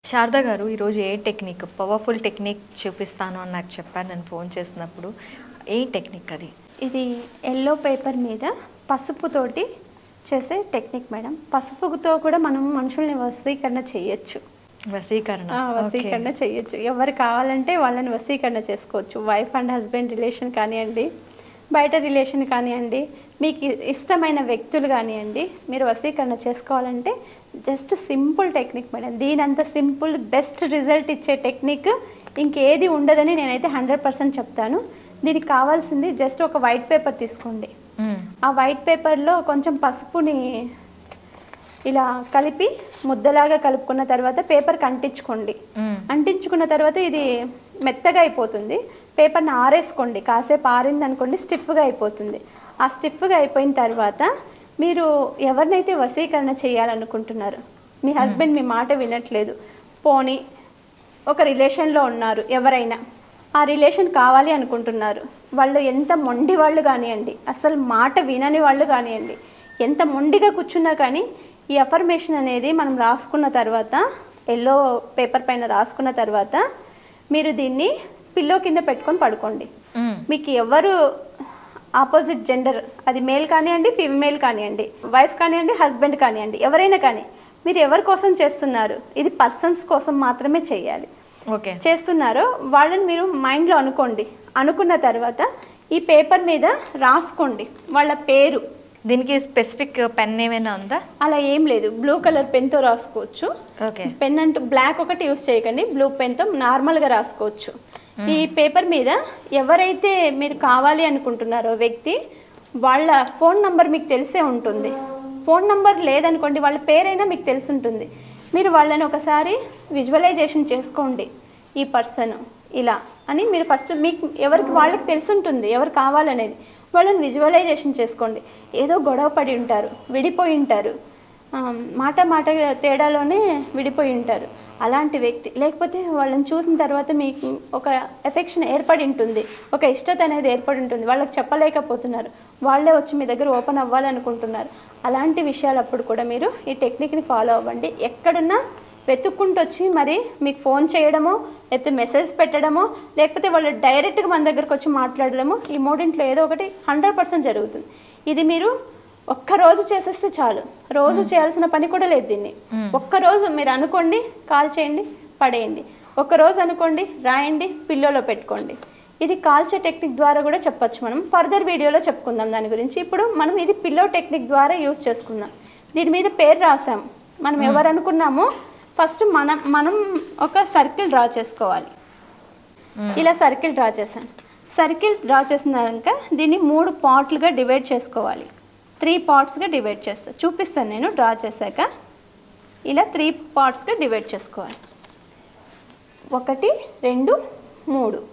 శారదా గారు ఈరోజు ఏ technique powerful technique చూపిస్తాను అని నాకు చెప్పారు నేను ఫోన్ చేసినప్పుడు. ఏ టెక్నిక్ అది? ఇది ఎల్లో పేపర్ మీద పసుపుతోటి చేసే టెక్నిక్ మేడం. పసుపుతో కూడా మనం మనుషుల్ని వశీకరణ చేయొచ్చు. వశీకరణ చేయొచ్చు. ఎవరు కావాలంటే వాళ్ళని వశీకరణ చేసుకోవచ్చు. వైఫ్ అండ్ హస్బెండ్ రిలేషన్ కానివ్వండి, బయట రిలేషన్ కానివ్వండి, మీకు ఇష్టమైన వ్యక్తులు కానివ్వండి, మీరు వశీకరణ చేసుకోవాలంటే జస్ట్ సింపుల్ టెక్నిక్ మేడం. దీనంత సింపుల్ బెస్ట్ రిజల్ట్ ఇచ్చే టెక్నిక్ ఇంకేది ఉండదని నేనైతే 100% చెప్తాను. దీనికి కావాల్సింది జస్ట్ ఒక వైట్ పేపర్ తీసుకోండి. ఆ వైట్ పేపర్లో కొంచెం పసుపుని ఇలా కలిపి ముద్దలాగా కలుపుకున్న తర్వాత పేపర్కి అంటించుకోండి. అంటించుకున్న తర్వాత ఇది మెత్తగా అయిపోతుంది. పేపర్ని ఆరేసుకోండి. కాసేపు ఆరింది అనుకోండి స్టిఫ్గా అయిపోతుంది. ఆ స్టిఫ్గా అయిపోయిన తర్వాత మీరు ఎవరినైతే వశీకరణ చేయాలనుకుంటున్నారు, మీ హస్బెండ్ మీ మాట వినట్లేదు, పోనీ ఒక రిలేషన్లో ఉన్నారు, ఎవరైనా ఆ రిలేషన్ కావాలి అనుకుంటున్నారు, వాళ్ళు ఎంత మొండి వాళ్ళు కానివ్వండి, అసలు మాట వినని వాళ్ళు కానివ్వండి, ఎంత మొండిగా కూర్చున్నా కానీ ఈ అఫర్మేషన్ అనేది మనం రాసుకున్న తర్వాత ఎల్లో పేపర్ పైన రాసుకున్న తర్వాత మీరు దీన్ని పిల్లో కింద పెట్టుకొని పడుకోండి. మీకు ఎవరు ఆపోజిట్ జెండర్, అది మేల్ కానివ్వండి, ఫీమేల్ కానివ్వండి, వైఫ్ కానివ్వండి, హస్బెండ్ కానివ్వండి, ఎవరైనా కానీ మీరు ఎవరి కోసం చేస్తున్నారు, ఇది పర్సన్స్ కోసం మాత్రమే చేయాలి. చేస్తున్నారో వాళ్ళని మీరు మైండ్లో అనుకోండి. అనుకున్న తర్వాత ఈ పేపర్ మీద రాసుకోండి వాళ్ళ పేరు. దీనికి స్పెసిఫిక్ పెన్ ఏమైనా ఉందా? అలా ఏం లేదు. బ్లూ కలర్ పెన్తో రాసుకోవచ్చు. పెన్ అంటూ బ్లాక్ ఒకటి యూస్ చేయకండి, బ్లూ పెన్తో నార్మల్గా రాసుకోవచ్చు. ఈ పేపర్ మీద ఎవరైతే మీరు కావాలి అనుకుంటున్నారో వ్యక్తి, వాళ్ళ ఫోన్ నంబర్ మీకు తెలిసే ఉంటుంది. ఫోన్ నంబర్ లేదనుకోండి, వాళ్ళ పేరైనా మీకు తెలిసి ఉంటుంది. మీరు వాళ్ళని ఒకసారి విజువలైజేషన్ చేసుకోండి. ఈ పర్సన్ ఇలా అని మీరు ఫస్ట్ మీకు ఎవరికి వాళ్ళకి తెలిసి ఉంటుంది ఎవరు కావాలనేది. వాళ్ళని విజువలైజేషన్ చేసుకోండి. ఏదో గొడవ పడి ఉంటారు, విడిపోయి ఉంటారు, మాట తేడాలోనే విడిపోయి ఉంటారు అలాంటి వ్యక్తి. లేకపోతే వాళ్ళని చూసిన తర్వాత మీకు ఒక ఎఫెక్షన్ ఏర్పడి ఉంటుంది, ఒక ఇష్టత అనేది ఏర్పడి ఉంటుంది, వాళ్ళకి చెప్పలేకపోతున్నారు, వాళ్ళే వచ్చి మీ దగ్గర ఓపెన్ అవ్వాలనుకుంటున్నారు. అలాంటి విషయాలు అప్పుడు కూడా మీరు ఈ టెక్నిక్ని ఫాలో అవ్వండి. ఎక్కడున్నా వెతుక్కుంటూ వచ్చి మరి మీకు ఫోన్ చేయడమో, లేకపోతే మెసేజ్ పెట్టడమో, లేకపోతే వాళ్ళు డైరెక్ట్గా మన దగ్గరకు వచ్చి మాట్లాడడమో, ఈ మూడింట్లో ఏదో ఒకటి 100% జరుగుతుంది. ఇది మీరు ఒక్కరోజు చేసేస్తే చాలు. రోజు చేయాల్సిన పని కూడా లేదు. దీన్ని ఒక్కరోజు మీరు అనుకోండి, కాల్ చేయండి, పడేయండి. ఒక్కరోజు అనుకోండి, రాయండి, పిల్లోలో పెట్టుకోండి. ఇది కాల్చే టెక్నిక్ ద్వారా కూడా చెప్పచ్చు. మనం ఫర్దర్ వీడియోలో చెప్పుకుందాం దాని గురించి. ఇప్పుడు మనం ఇది పిల్లో టెక్నిక్ ద్వారా యూజ్ చేసుకుందాం. దీని మీద పేరు రాసాం. మనం ఎవరు అనుకున్నామో ఫస్ట్ మనం ఒక సర్కిల్ డ్రా చేసుకోవాలి. ఇలా సర్కిల్ డ్రా చేశాను. సర్కిల్ డ్రా చేసినాక దీన్ని 3 పార్ట్లుగా డివైడ్ చేసుకోవాలి. 3 పార్ట్స్గా డివైడ్ చేస్తా, చూపిస్తాను నేను. డ్రా చేశాక ఇలా 3 పార్ట్స్గా డివైడ్ చేసుకోవాలి. 1, 2, 3.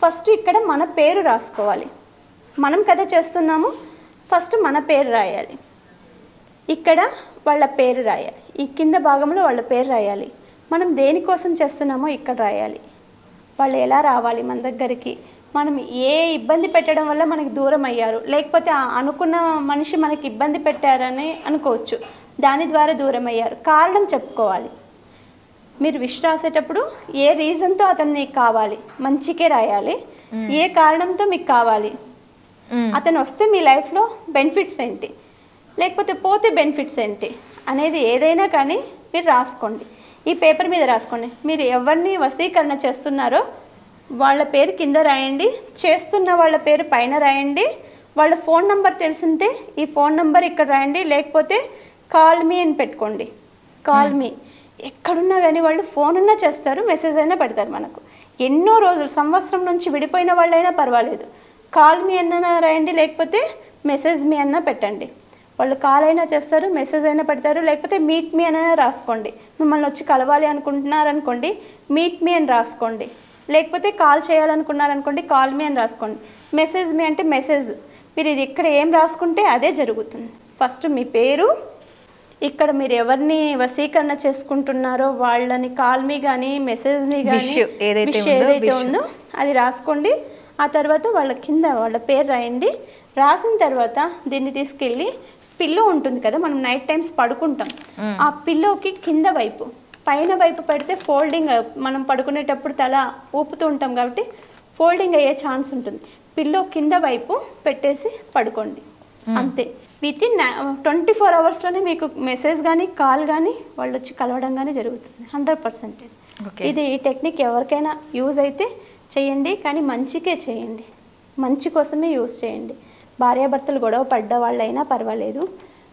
ఫస్ట్ ఇక్కడ మన పేరు రాసుకోవాలి. మనం కదా చేస్తున్నాము, ఫస్ట్ మన పేరు రాయాలి. ఇక్కడ వాళ్ళ పేరు రాయాలి. ఈ కింద భాగంలో వాళ్ళ పేరు రాయాలి. మనం దేనికోసం చేస్తున్నామో ఇక్కడ రాయాలి. వాళ్ళు ఎలా రావాలి మన దగ్గరికి, మనం ఏ ఇబ్బంది పెట్టడం వల్ల మనకి దూరం అయ్యారు, లేకపోతే అనుకున్న మనిషి మనకి ఇబ్బంది పెట్టారని అనుకోవచ్చు, దాని ద్వారా దూరం అయ్యారు, కారణం చెప్పుకోవాలి. మీరు విష్ రాసేటప్పుడు ఏ రీజన్తో అతన్ని కావాలి, మంచికే రాయాలి. ఏ కారణంతో మీకు కావాలి, అతను వస్తే మీ లైఫ్లో బెనిఫిట్స్ ఏంటి, లేకపోతే పోతే బెనిఫిట్స్ ఏంటి అనేది ఏదైనా కానీ మీరు రాసుకోండి. ఈ పేపర్ మీద రాసుకోండి. మీరు ఎవరిని వశీకరణ చేస్తున్నారో వాళ్ళ పేరు కింద రాయండి, చేస్తున్న వాళ్ళ పేరు పైన రాయండి. వాళ్ళ ఫోన్ నెంబర్ తెలుసుంటే ఈ ఫోన్ నెంబర్ ఇక్కడ రాయండి, లేకపోతే కాల్ మీ అని పెట్టుకోండి. Call me. ఎక్కడున్నా కానీ వాళ్ళు ఫోన్ అన్నా చేస్తారు, మెసేజ్ అయినా పెడతారు మనకు. ఎన్నో రోజులు, సంవత్సరం నుంచి విడిపోయిన వాళ్ళైనా పర్వాలేదు, కాల్ మీ అన్నా రాయండి, లేకపోతే మెసేజ్ మీ అన్నా పెట్టండి. వాళ్ళు కాల్ అయినా చేస్తారు, మెసేజ్ అయినా పెడతారు, లేకపోతే మీట్ మీ అని రాసుకోండి. మిమ్మల్ని వచ్చి కలవాలి అనుకుంటున్నారనుకోండి, మీట్ మీ అని రాసుకోండి. లేకపోతే కాల్ చేయాలనుకున్నారనుకోండి, కాల్ మీ అని రాసుకోండి. మెసేజ్ మీ అంటే మెసేజ్. మీరు ఇది ఇక్కడ ఏం రాసుకుంటే అదే జరుగుతుంది. ఫస్ట్ మీ పేరు, ఇక్కడ మీరు ఎవరిని వశీకరణ చేసుకుంటున్నారో వాళ్ళని కాల్ మీ కానీ మెసేజ్ మీ కానీ ఏదైతే ఉందో అది రాసుకోండి. ఆ తర్వాత వాళ్ళ కింద వాళ్ళ పేరు రాయండి. రాసిన తర్వాత దీన్ని తీసుకెళ్ళి పిల్లో ఉంటుంది కదా, మనం నైట్ టైమ్స్ పడుకుంటాం, ఆ పిల్లోకి కింద వైపు పైన వైపు పెడితే ఫోల్డింగ్, మనం పడుకునేటప్పుడు తల ఊపుతూ ఉంటాం కాబట్టి ఫోల్డింగ్ అయ్యే ఛాన్స్ ఉంటుంది. పిల్లో కింద వైపు పెట్టేసి పడుకోండి అంతే. వితిన్ 24 అవర్స్లోనే మీకు మెసేజ్ కానీ కాల్ కానీ వాళ్ళు వచ్చి కలవడం కానీ జరుగుతుంది 100%. ఇది ఈ టెక్నిక్ ఎవరికైనా యూజ్ అయితే చేయండి, కానీ మంచికే చేయండి, మంచి కోసమే యూజ్ చేయండి. భార్యాభర్తలు గొడవ పడ్డ వాళ్ళైనా పర్వాలేదు,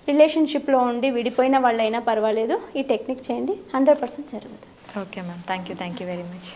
రిలేషన్షిప్లో ఉండి విడిపోయిన వాళ్ళైనా పర్వాలేదు, ఈ టెక్నిక్ చేయండి, 100% జరుగుతుంది. Okay ma'am, thank you very much.